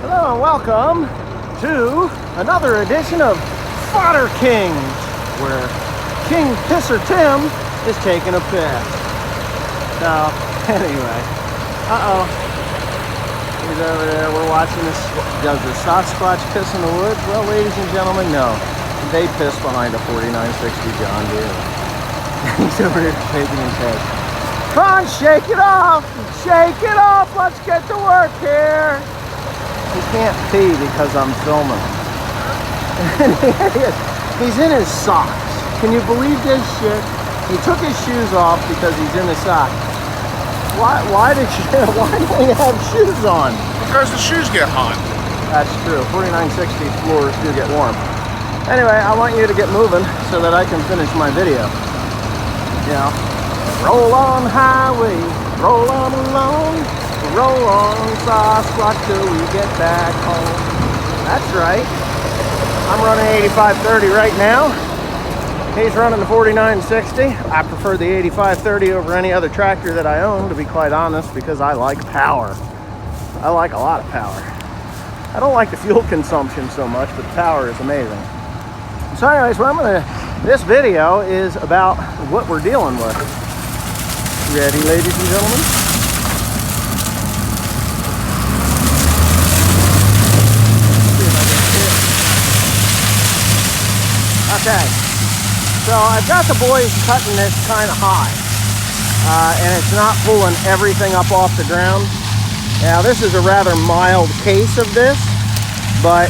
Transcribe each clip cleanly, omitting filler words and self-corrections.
Hello and welcome to another edition of Fodder Kings, where King Pisser Tim is taking a piss. So, anyway, he's over there, we're watching this. Does the Sasquatch piss in the woods? Well, ladies and gentlemen, no. They piss behind a 4960 John Deere. He's over here shaking his head. Come on, shake it off! Shake it off! Let's get to work here! He can't pee because I'm filming him. And here he is. He's in his socks. Can you believe this shit? He took his shoes off because he's in his socks. Why don't you have shoes on? Because the shoes get hot. That's true. 4960 floors do get warm. Anyway, I want you to get moving so that I can finish my video. You know, roll on highway, roll on along. Roll on, Sasquatch, till we get back home. That's right. I'm running 8530 right now. He's running the 4960. I prefer the 8530 over any other tractor that I own, to be quite honest, because I like power. I like a lot of power. I don't like the fuel consumption so much, but the power is amazing. So anyways, this video is about what we're dealing with. Ready, ladies and gentlemen? Okay, so I've got the boys cutting this kind of high, and it's not pulling everything up off the ground. Now this is a rather mild case of this, but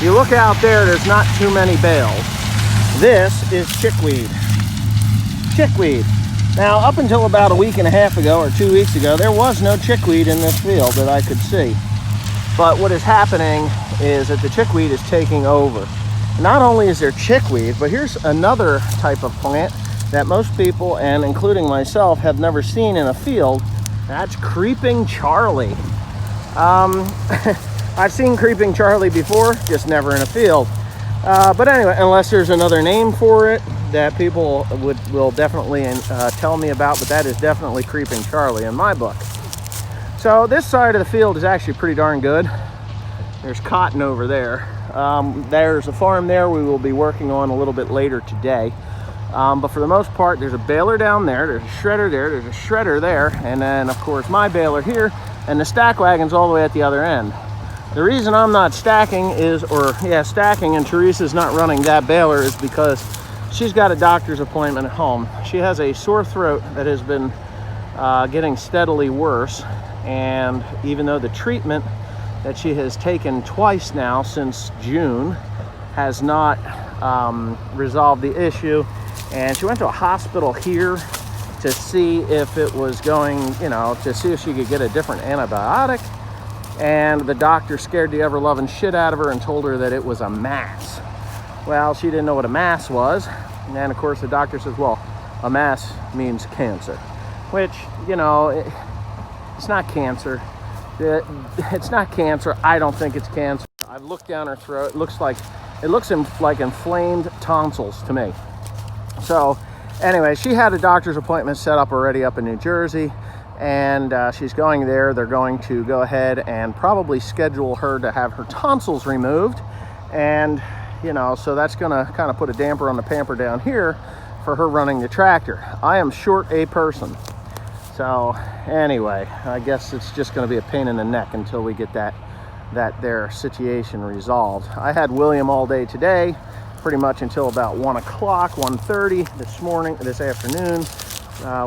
you look out there, there's not too many bales. This is chickweed. Chickweed. Now up until about a week and a half ago or 2 weeks ago, there was no chickweed in this field that I could see. But what is happening is that the chickweed is taking over. Not only is there chickweed, but here's another type of plant that most people, and including myself, have never seen in a field. That's Creeping Charlie. I've seen Creeping Charlie before, just never in a field. But anyway, unless there's another name for it that people will definitely tell me about, but that is definitely Creeping Charlie in my book. So this side of the field is actually pretty darn good. There's cotton over there. There's a farm there we will be working on a little bit later today. But for the most part, there's a baler down there, there's a shredder there, there's a shredder there, and then of course my baler here, and the stack wagon's all the way at the other end. The reason I'm not stacking and Teresa's not running that baler is because she's got a doctor's appointment at home. She has a sore throat that has been getting steadily worse, and even though the treatment that she has taken twice now since June has not resolved the issue, and she went to a hospital here to see if it was going, to see if she could get a different antibiotic, and the doctor scared the ever-loving shit out of her and told her that it was a mass. Well, she didn't know what a mass was, and then of course the doctor says, well, a mass means cancer, which, it's not cancer. It's not cancer. I don't think it's cancer. I've looked down her throat. It looks like inflamed tonsils to me. So anyway, she had a doctor's appointment set up already up in New Jersey, and she's going there. They're going to go ahead and probably schedule her to have her tonsils removed, and so that's gonna kind of put a damper on the pamper down here for her running the tractor. I am short a person. So anyway, I guess it's just going to be a pain in the neck until we get that their situation resolved. I had William all day today, pretty much until about 1 o'clock, 1:30 this afternoon,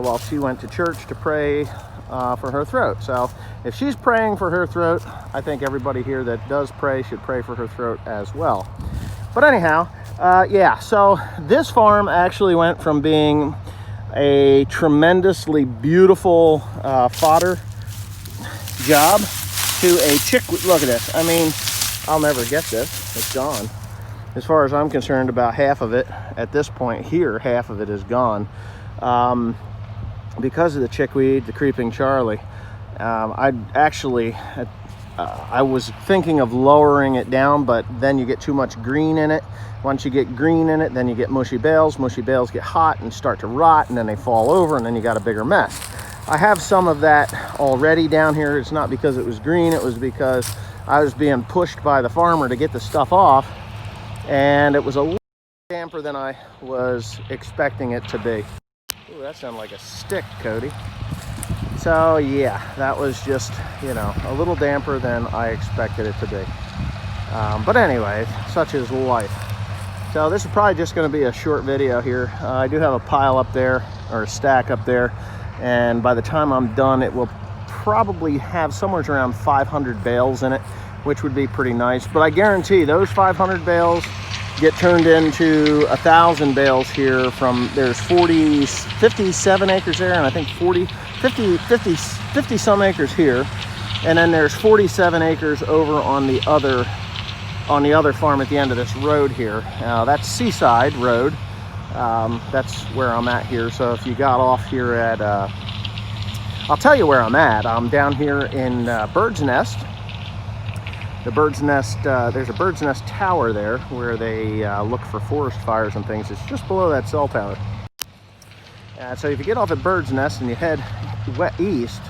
while she went to church to pray for her throat. So if she's praying for her throat, I think everybody here that does pray should pray for her throat as well. But anyhow, so this farm actually went from being a tremendously beautiful fodder job to a chickweed. Look at this. I mean, I'll never get this. It's gone. As far as I'm concerned, about half of it at this point here, half of it is gone because of the chickweed, the Creeping Charlie. I was thinking of lowering it down, but then you get too much green in it. Once you get green in it, then you get mushy bales. Mushy bales get hot and start to rot, and then they fall over, and then you got a bigger mess. I have some of that already down here. It's not because it was green, it was because I was being pushed by the farmer to get the stuff off, and it was a little damper than I was expecting it to be. Ooh, that sounded like a stick, Cody. So yeah, that was just, you know, a little damper than I expected it to be. But anyway, such is life. So this is probably just going to be a short video here. I do have a pile up there, or a stack up there, and by the time I'm done, it will probably have somewhere around 500 bales in it, which would be pretty nice. But I guarantee those 500 bales get turned into 1,000 bales here. From there's 57 acres there, and I think 50 some acres here, and then there's 47 acres over on the other farm at the end of this road here. That's Seaside Road. That's where I'm at here. So if you got off here at I'll tell you where I'm at. I'm down here in Bird's Nest. The Bird's Nest, there's a Bird's Nest tower there where they look for forest fires and things. It's just below that cell tower. So if you get off at Bird's Nest and you head east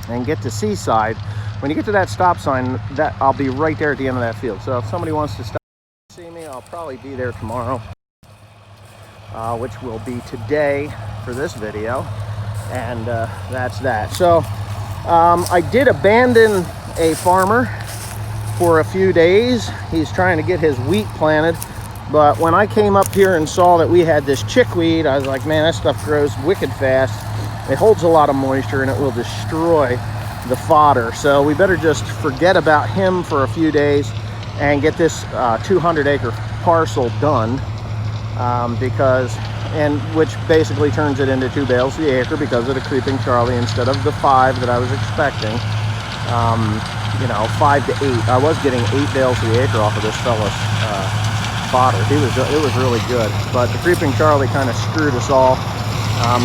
and get to Seaside, when you get to that stop sign, I'll be right there at the end of that field. So if somebody wants to stop and see me, I'll probably be there tomorrow, which will be today for this video. And that's that. So I did abandon a farmer for a few days. He's trying to get his wheat planted, but when I came up here and saw that we had this chickweed, I was like, man, that stuff grows wicked fast. It holds a lot of moisture and it will destroy the fodder. So we better just forget about him for a few days and get this 200-acre parcel done, which basically turns it into 2 bales to the acre because of the creeping Charlie instead of the 5 that I was expecting. You know, 5 to 8. I was getting 8 bales to the acre off of this fella's fodder. It was really good, but the creeping Charlie kind of screwed us all.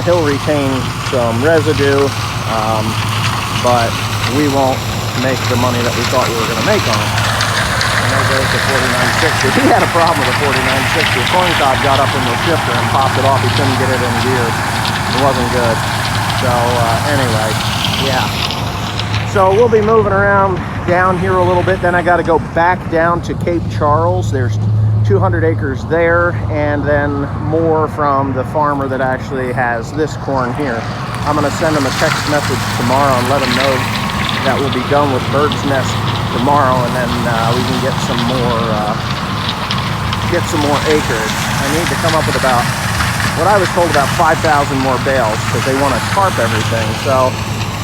He'll retain some residue, but we won't make the money that we thought we were going to make on it. And there goes the 4960. He had a problem with the 4960. A corn cob got up in the shifter and popped it off. He couldn't get it in gear. It wasn't good. So anyway, yeah. So we'll be moving around down here a little bit. Then I got to go back down to Cape Charles. There's 200 acres there, and then more from the farmer that actually has this corn here. I'm going to send him a text message tomorrow and let him know that we'll be done with Bird's Nest tomorrow, and then we can get some more acreage. I need to come up with about, what I was told, about 5,000 more bales because they want to tarp everything. So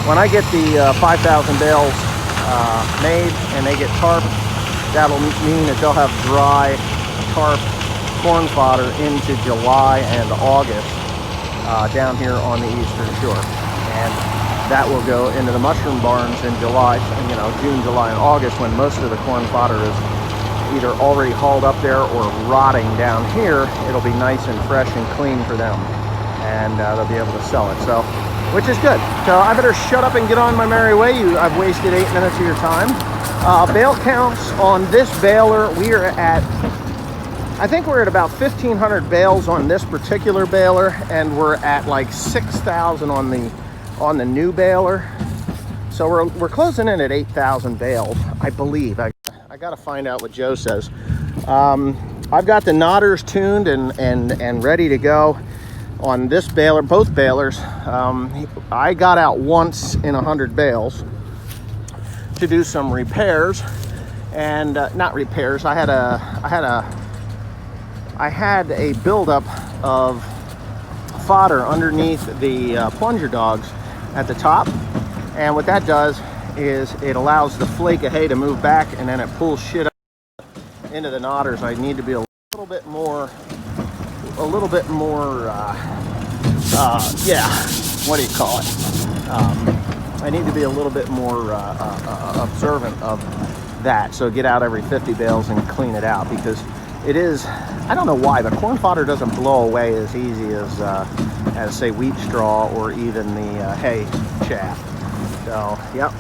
when I get the 5,000 bales made and they get tarped, that'll mean that they'll have dry tarp corn fodder into July and August down here on the eastern shore, and that will go into the mushroom barns in July, you know, June, July, and August, when most of the corn fodder is either already hauled up there or rotting down here. It'll be nice and fresh and clean for them, and they'll be able to sell it. So, which is good. So I better shut up and get on my merry way. I've wasted 8 minutes of your time. Bale counts on this baler, we are at, I think we're at about 1,500 bales on this particular baler, and we're at like 6,000 on the new baler. So we're closing in at 8,000 bales, I believe. I got to find out what Joe says. I've got the knotters tuned and ready to go on this baler, both balers. I got out once in 100 bales to do some repairs, and not repairs. I had a buildup of fodder underneath the plunger dogs at the top, and what that does is it allows the flake of hay to move back, and then it pulls shit up into the knotters. I need to be a little bit more yeah, what do you call it? I need to be a little bit more observant of that. So get out every 50 bales and clean it out, because it is, I don't know why, but corn fodder doesn't blow away as easy as say wheat straw or even the hay chaff. So, yep,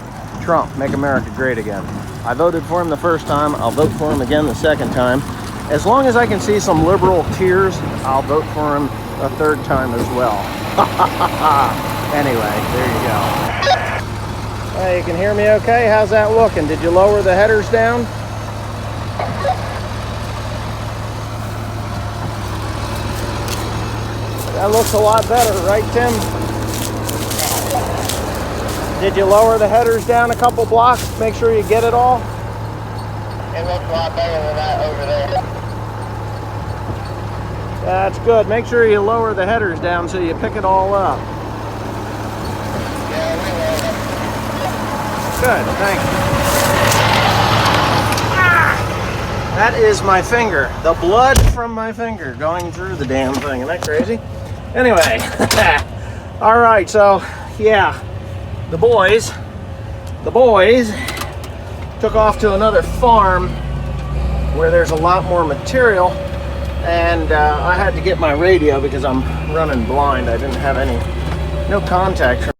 Trump, make America great again. I voted for him the first time. I'll vote for him again the second time. As long as I can see some liberal tears, I'll vote for him a third time as well. Anyway, there you go. You can hear me okay? How's that looking? Did you lower the headers down? That looks a lot better, right, Tim? Did you lower the headers down a couple blocks? Make sure you get it all? It looks a lot better than that over there. That's good. Make sure you lower the headers down so you pick it all up. Yeah, we will. Good, thank you. Ah! That is my finger. The blood from my finger going through the damn thing. Isn't that crazy? Anyway. All right, so yeah, the boys took off to another farm where there's a lot more material, and I had to get my radio because I'm running blind. I didn't have no contact.